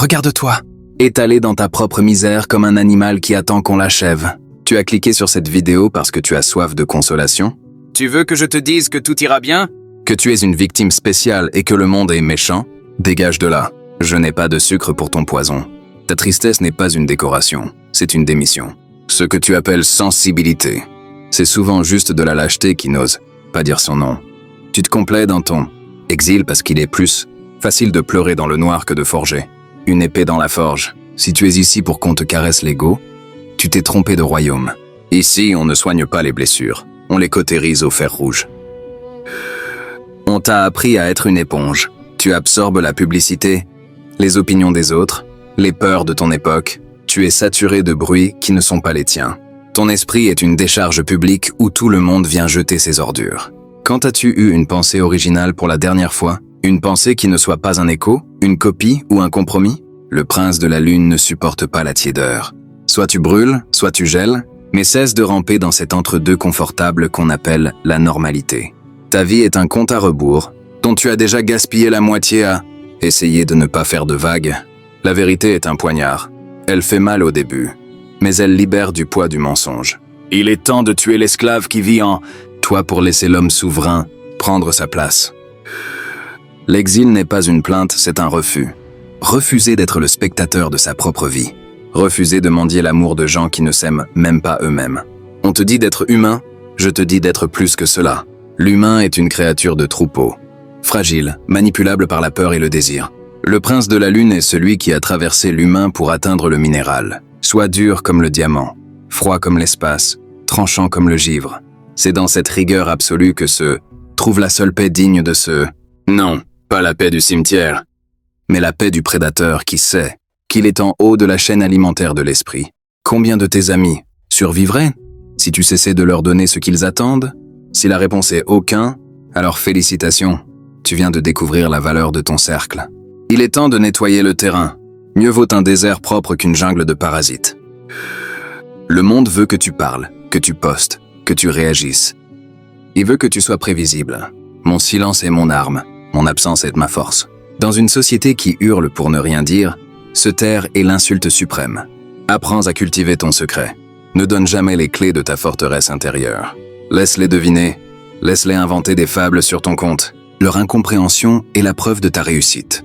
Regarde-toi, étalé dans ta propre misère comme un animal qui attend qu'on l'achève. Tu as cliqué sur cette vidéo parce que tu as soif de consolation? Tu veux que je te dise que tout ira bien? Que tu es une victime spéciale et que le monde est méchant? Dégage de là. Je n'ai pas de sucre pour ton poison. Ta tristesse n'est pas une décoration, c'est une démission. Ce que tu appelles sensibilité, c'est souvent juste de la lâcheté qui n'ose pas dire son nom. Tu te complais dans ton exil parce qu'il est plus facile de pleurer dans le noir que de forger une épée dans la forge. Si tu es ici pour qu'on te caresse l'ego, tu t'es trompé de royaume. Ici, on ne soigne pas les blessures, on les cautérise au fer rouge. On t'a appris à être une éponge. Tu absorbes la publicité, les opinions des autres, les peurs de ton époque. Tu es saturé de bruits qui ne sont pas les tiens. Ton esprit est une décharge publique où tout le monde vient jeter ses ordures. Quand as-tu eu une pensée originale pour la dernière fois? Une pensée qui ne soit pas un écho, une copie ou un compromis? Le prince de la lune ne supporte pas la tiédeur. Soit tu brûles, soit tu gèles, mais cesse de ramper dans cet entre-deux confortable qu'on appelle la normalité. Ta vie est un compte à rebours, dont tu as déjà gaspillé la moitié à essayer de ne pas faire de vagues. La vérité est un poignard. Elle fait mal au début, mais elle libère du poids du mensonge. Il est temps de tuer l'esclave qui vit en toi pour laisser l'homme souverain prendre sa place. L'exil n'est pas une plainte, c'est un refus. Refuser d'être le spectateur de sa propre vie. Refuser de mendier l'amour de gens qui ne s'aiment même pas eux-mêmes. On te dit d'être humain, je te dis d'être plus que cela. L'humain est une créature de troupeau. Fragile, manipulable par la peur et le désir. Le prince de la lune est celui qui a traversé l'humain pour atteindre le minéral. Soit dur comme le diamant, froid comme l'espace, tranchant comme le givre. C'est dans cette rigueur absolue que se trouve la seule paix digne de ce... Non, pas la paix du cimetière, mais la paix du prédateur qui sait qu'il est en haut de la chaîne alimentaire de l'esprit. Combien de tes amis survivraient si tu cessais de leur donner ce qu'ils attendent? Si la réponse est aucun, alors félicitations, tu viens de découvrir la valeur de ton cercle. Il est temps de nettoyer le terrain. Mieux vaut un désert propre qu'une jungle de parasites. Le monde veut que tu parles, que tu postes, que tu réagisses. Il veut que tu sois prévisible. Mon silence est mon arme, mon absence est ma force. Dans une société qui hurle pour ne rien dire, se taire est l'insulte suprême. Apprends à cultiver ton secret. Ne donne jamais les clés de ta forteresse intérieure. Laisse-les deviner, laisse-les inventer des fables sur ton compte. Leur incompréhension est la preuve de ta réussite.